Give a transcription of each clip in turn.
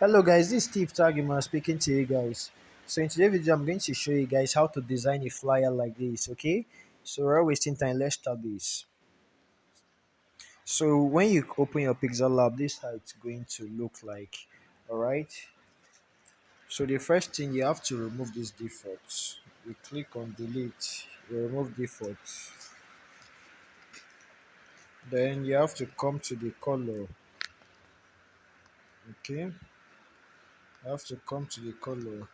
Hello guys, this is Steve Tagima speaking to you guys. So in today's video, I'm going to show you guys how to design a flyer like this, okay? So we're not wasting time, let's start this. So when you open your pixallab, this is how it's going to look like, alright? So the first thing you have to remove these defaults. You click on delete, you remove defaults. Then you have to come to the color, okay? You have to come to the color.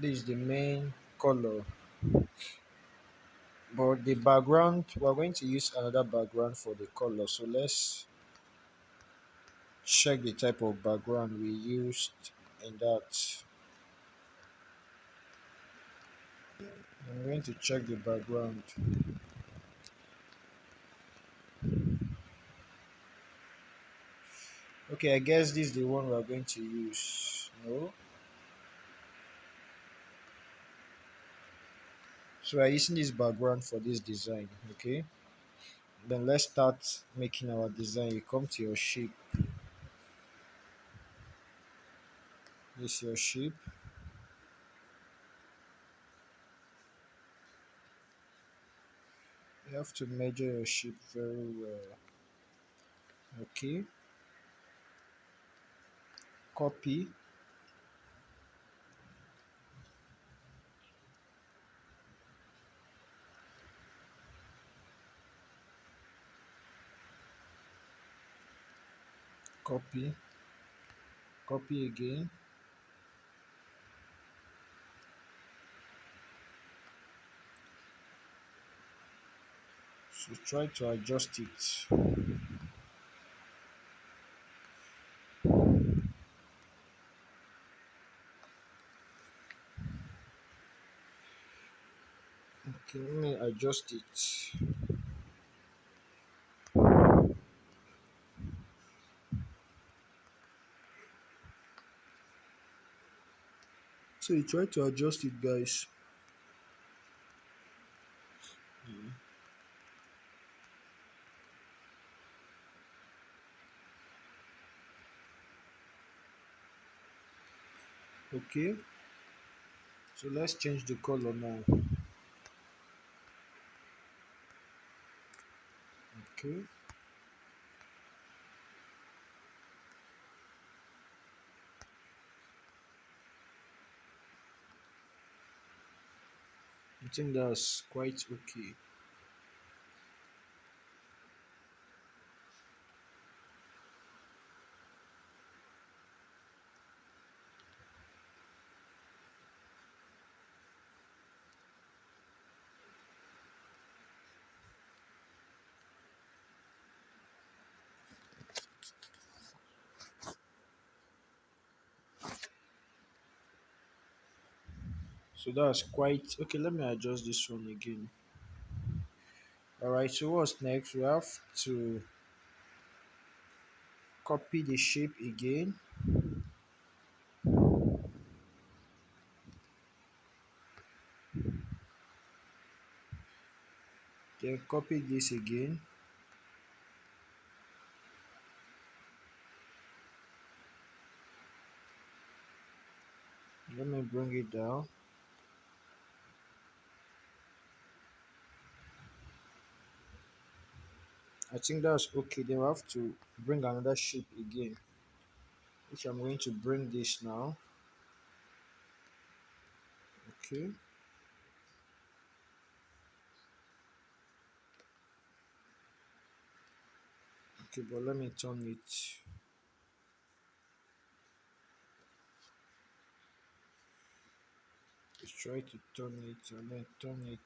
This is the main color. But the background, we're going to use another background for the color. So let's check the type of background we used in that. I'm going to check the background. Okay, I guess this is the one we're going to use. No. So we're using this background for this design. Okay. Then let's start making our design. You come to your shape. This is your shape. You have to measure your shape very well. Okay. Copy. Copy. Copy again. So try to adjust it. Okay, let me adjust it. So you try to adjust it, guys. Okay, so let's change the color now. Okay, I think that's quite okay. So that's quite okay. Let me adjust this one again. All right. So what's next? We have to copy the shape again. Then copy this again. Let me bring it down. I think that's okay. Then we have to bring another shape again, which I'm going to bring this now. Okay. Okay, but let me turn it. Let's try to turn it and then turn it.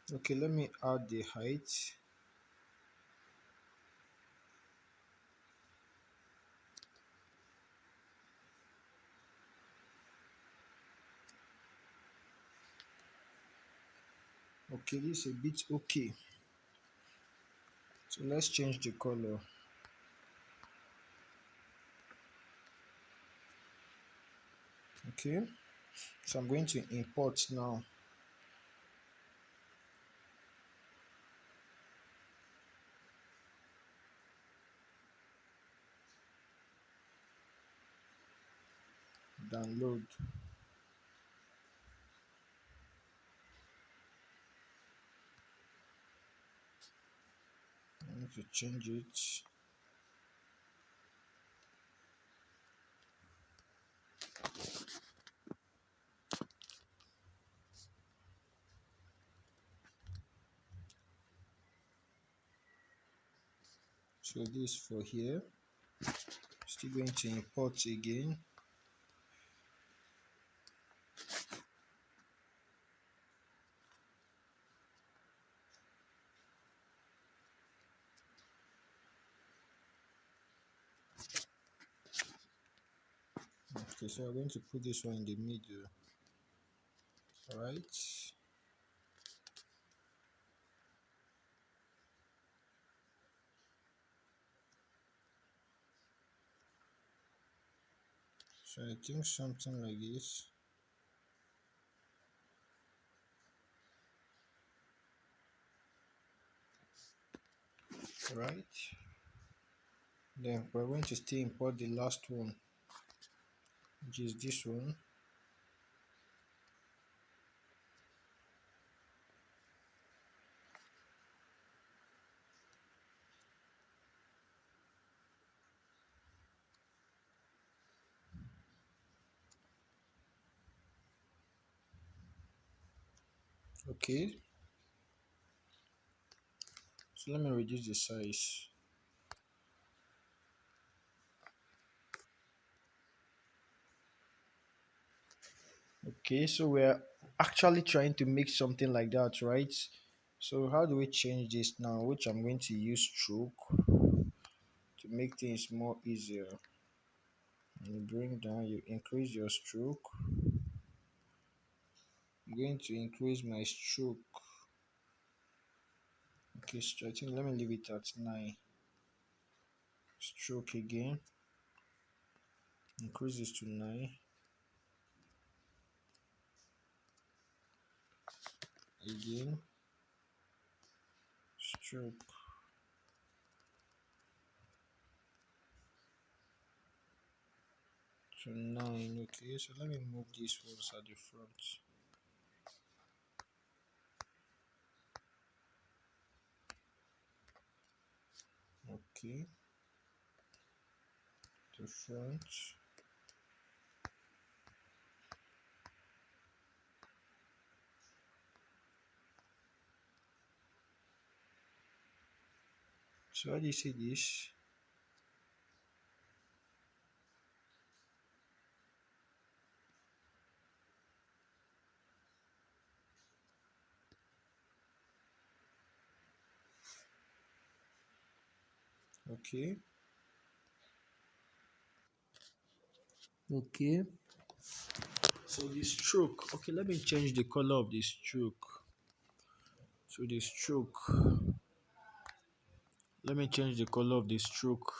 Okay, let me add the height. Okay, this is a bit okay. So let's change the color. Okay, so I'm going to import now. Download. I need to change it. So this for here. Still going to import again. Okay, so I'm going to put this one in the middle. Alright. So I think something like this. Right. Then we're going to still import the last one, which is this one. Okay, so let me reduce the size. Okay, so we're actually trying to make something like that, right? So how do we change this now? Which I'm going to use stroke to make things more easier. You bring down, you increase your stroke. I'm going to increase my stroke. Okay, so I think let me leave it at 9. Stroke again. Increase this to 9. Again. Stroke to 9. Okay, so let me move these ones at the front. Okay, the front. So how do you see this? Okay. Okay. So the stroke. Okay, let me change the color of the stroke. So the stroke. Let me change the color of the stroke.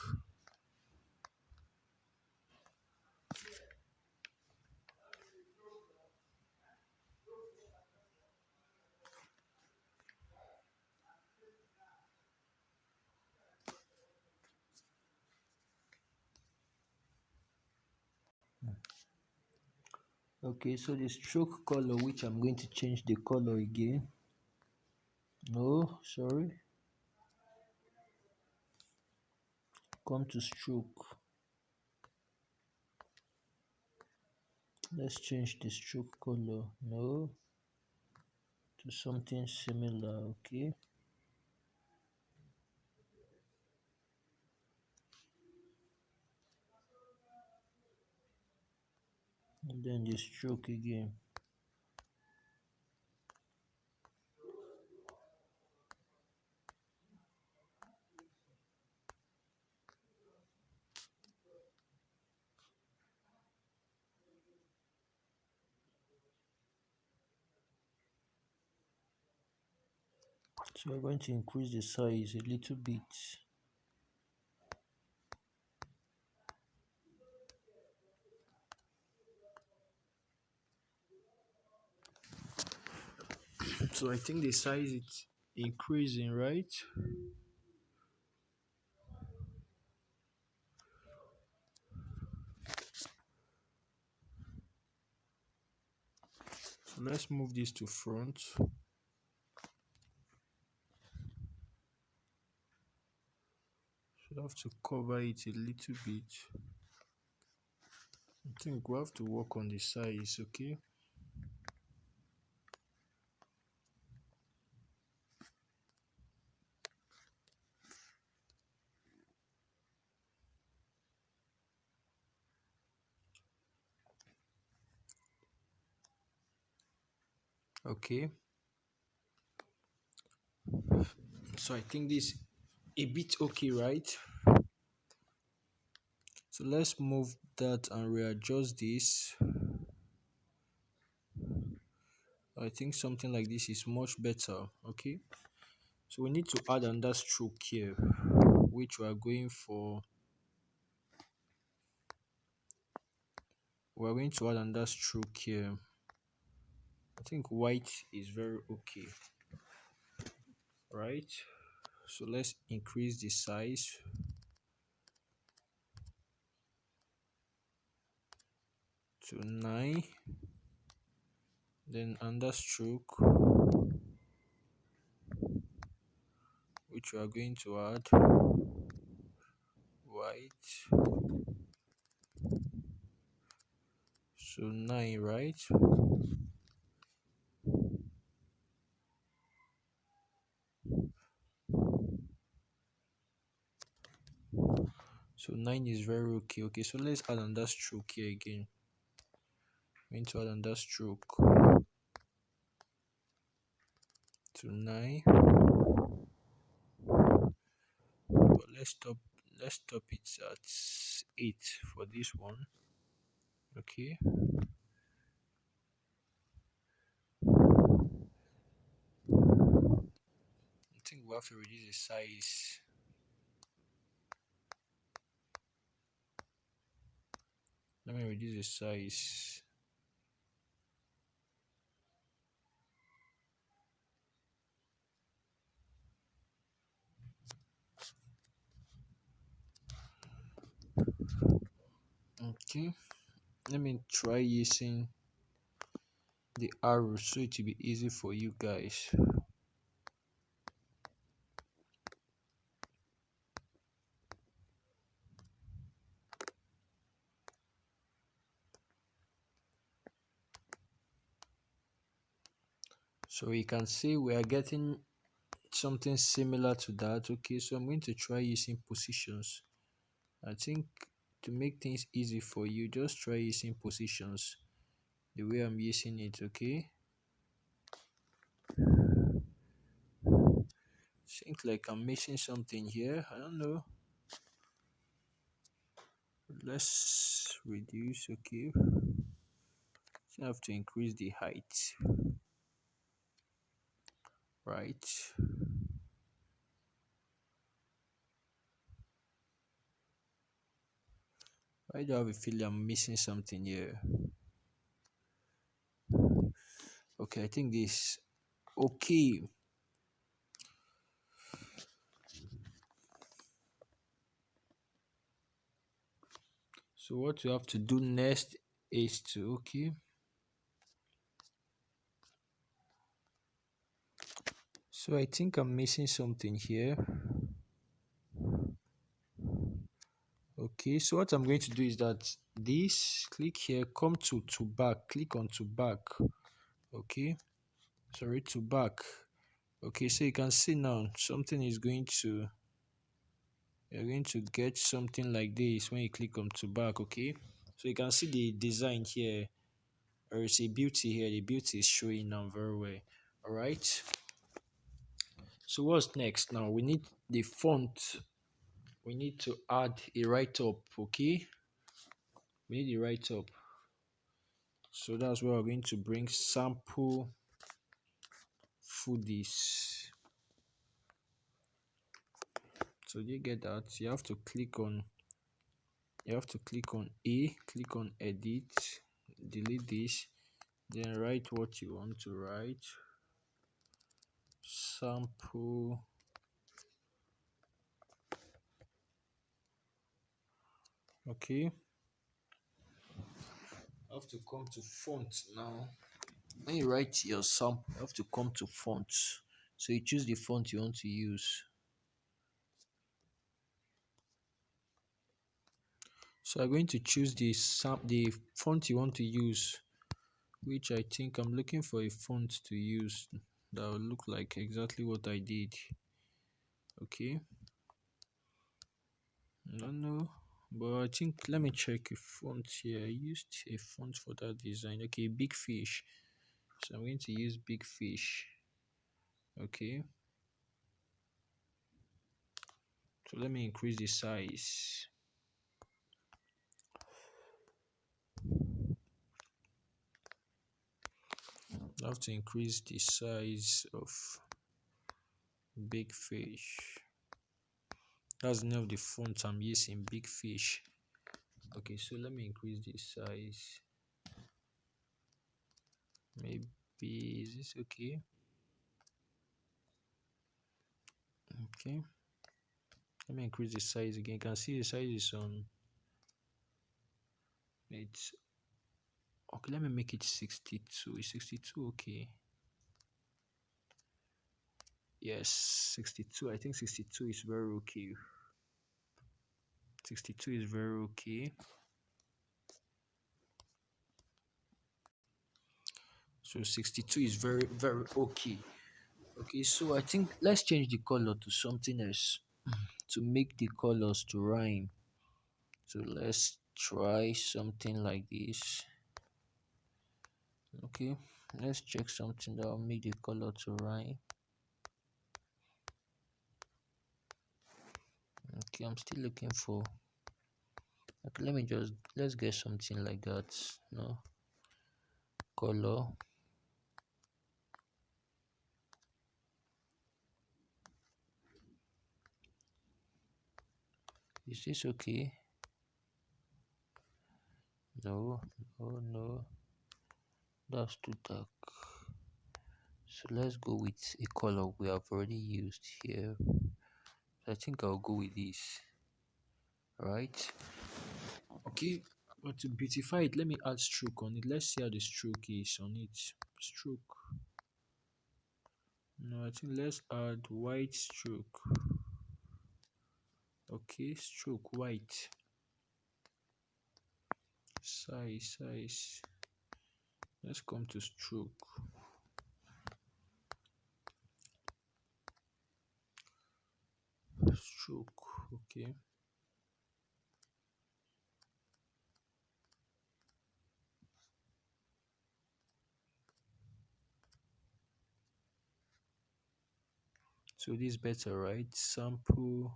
Okay, so the stroke color, which I'm going to change the color again. No, sorry. Come to stroke. Let's change the stroke color. No, to something similar. Okay. And then the stroke again. So we're going to increase the size a little bit. So I think the size is increasing, right? So let's move this to front. So we have to cover it a little bit. I think we have to work on the size, okay? Okay. So I think this a bit okay, right? So let's move that and readjust this. I think something like this is much better, okay? So we need to add another stroke here, which we are going for. We're going to add another stroke here. I think white is very okay, right? So let's increase the size to 9. Then under stroke, which we are going to add white. So 9, right? So 9 is very okay. Okay, so let's add another stroke here again. Going to add another stroke to 9. But let's stop it at 8 for this one. Okay. I think we have to reduce the size. Let me reduce the size. Okay. Let me try using the arrow so it will be easy for you guys. So you can see we are getting something similar to that. Okay, so I'm going to try using positions. I think to make things easy for you, just try using positions the way I'm using it. Okay, seems like I'm missing something here. I don't know. Let's reduce. Okay, so I have to increase the height, right? Why do I have a feeling I'm missing something here? Okay, I think this. Okay, so what you have to do next is to, okay, so I think I'm missing something here. Okay, so what I'm going to do is that this, click here, come to back, click on to back. Okay, sorry, to back. Okay, so you can see now something is going to, you're going to get something like this when you click on to back. Okay, so you can see the design here. There is a beauty here. The beauty is showing now very well. All right, so what's next now? We need the font. We need to add a write up. Okay, we need a write up. So that's where we're going to bring sample foodies. So you get that. You have to click on A, click on edit, delete this, then write what you want to write. Sample. Okay. I have to come to font now. When you write your sample, you have to come to font. So you choose the font you want to use. So I'm going to choose the font you want to use, which I think I'm looking for a font to use that will look like exactly what I did. Okay. I don't know, but I think let me check a font here. I used a font for that design. Okay, big fish. So I'm going to use big fish. Okay. So let me increase the size. I have to increase the size of big fish. That's the name of the font I'm using, big fish. Okay, so let me increase the size. Maybe is this okay? Okay. Let me increase the size again. You can see the size is on. It's okay. Let me make it 62. Is 62 okay? Yes, 62. I think 62 is very okay. 62 is very okay. So 62 is very, very okay. Okay, so I think let's change the color to something else to make the colors to rhyme. So let's try something like this. Okay, let's check something that will make the color to rhyme. Okay, I'm still looking for. Okay, let's get something like that. No color. Is this okay? No, no, no. That's too dark. So let's go with a color we have already used here. I think I'll go with this. Right? Okay. But to beautify it, let me add stroke on it. Let's see how the stroke is on it. Stroke. No, I think let's add white stroke. Okay, stroke white. Size. Let's come to stroke. Stroke. Okay. So this is better, right? Sample.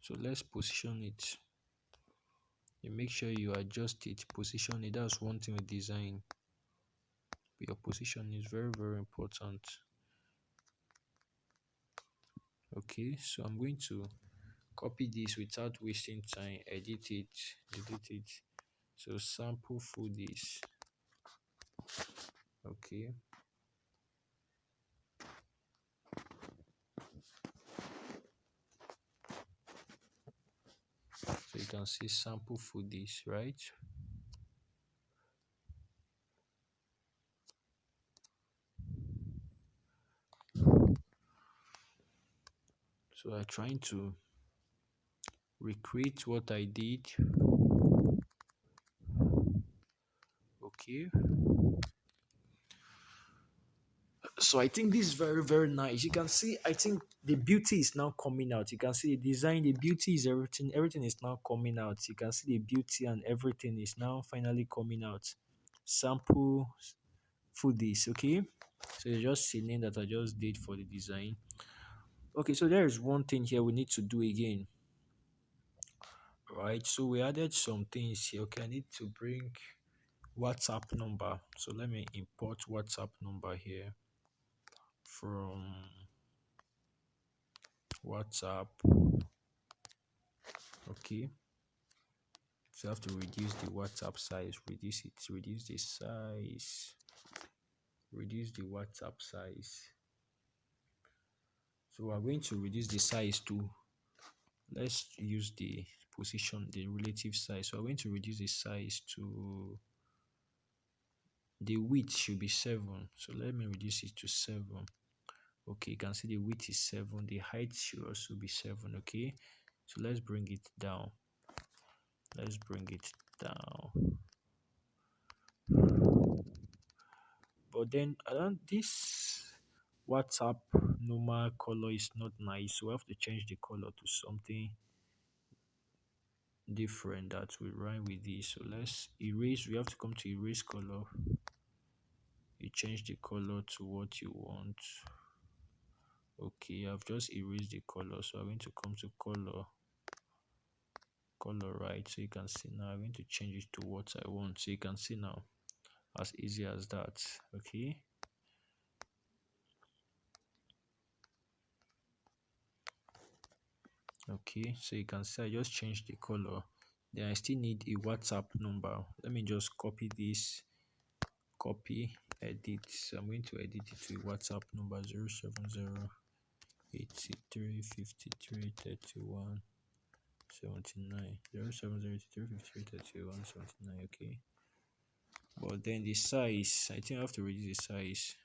So let's position it. You make sure you adjust it, position it. That's one thing with design. Your position is very, very important. Okay, so I'm going to copy this without wasting time, edit it, delete it. So sample for this. Okay. So you can see sample for this, right? So I'm trying to recreate what I did. Okay. So I think this is very, very nice. You can see, I think the beauty is now coming out. You can see the design, the beauty is everything is now coming out. You can see the beauty and everything is now finally coming out. Sample for this, okay? So it's just a name that I just did for the design. Okay, so there is one thing here we need to do again. Right, so we added some things here. Okay, I need to bring WhatsApp number. So let me import WhatsApp number here from WhatsApp. Okay, so you have to reduce the WhatsApp size, reduce it, reduce the size, reduce the WhatsApp size. So we're going to reduce the size to, let's use the position, the relative size. So we're going to reduce the size to, the width should be 7. So let me reduce it to 7. Okay, you can see the width is 7. The height should also be 7. Okay, so let's bring it down. Let's bring it down. But then I don't, this WhatsApp normal color is not nice. So we have to change the color to something different that will rhyme with this. So let's erase. We have to come to erase color. You change the color to what you want. Okay, I've just erased the color. So I'm going to come to color, right? So you can see now I'm going to change it to what I want. So you can see now, as easy as that. Okay, okay, so you can see I just changed the color. Then I still need a WhatsApp number. Let me just copy this, copy, edit. So I'm going to edit it to a WhatsApp number 070 83 53 31 79 070 83 53 31 79. Okay, but then the size, I think I have to reduce the size.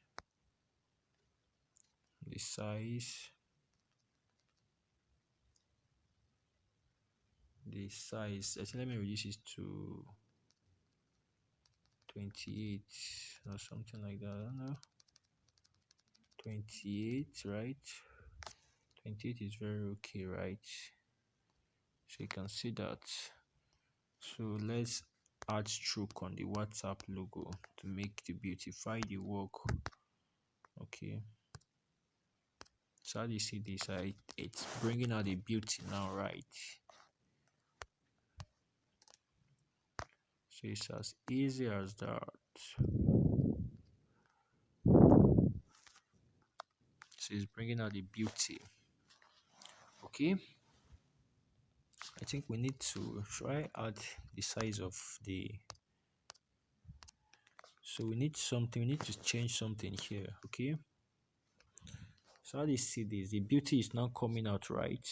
The size, the size. I think let me reduce it to 28 or something like that. I don't know. 28, right? 28 is very okay, right? So you can see that. So let's add stroke on the WhatsApp logo to make the beautify the work. Okay. So how do you see this? It's bringing out the beauty now, right? So it's as easy as that. So it's bringing out the beauty. Okay. I think we need to try add the size of the, so we need something, we need to change something here. Okay, so how do you see this? The beauty is now coming out, right?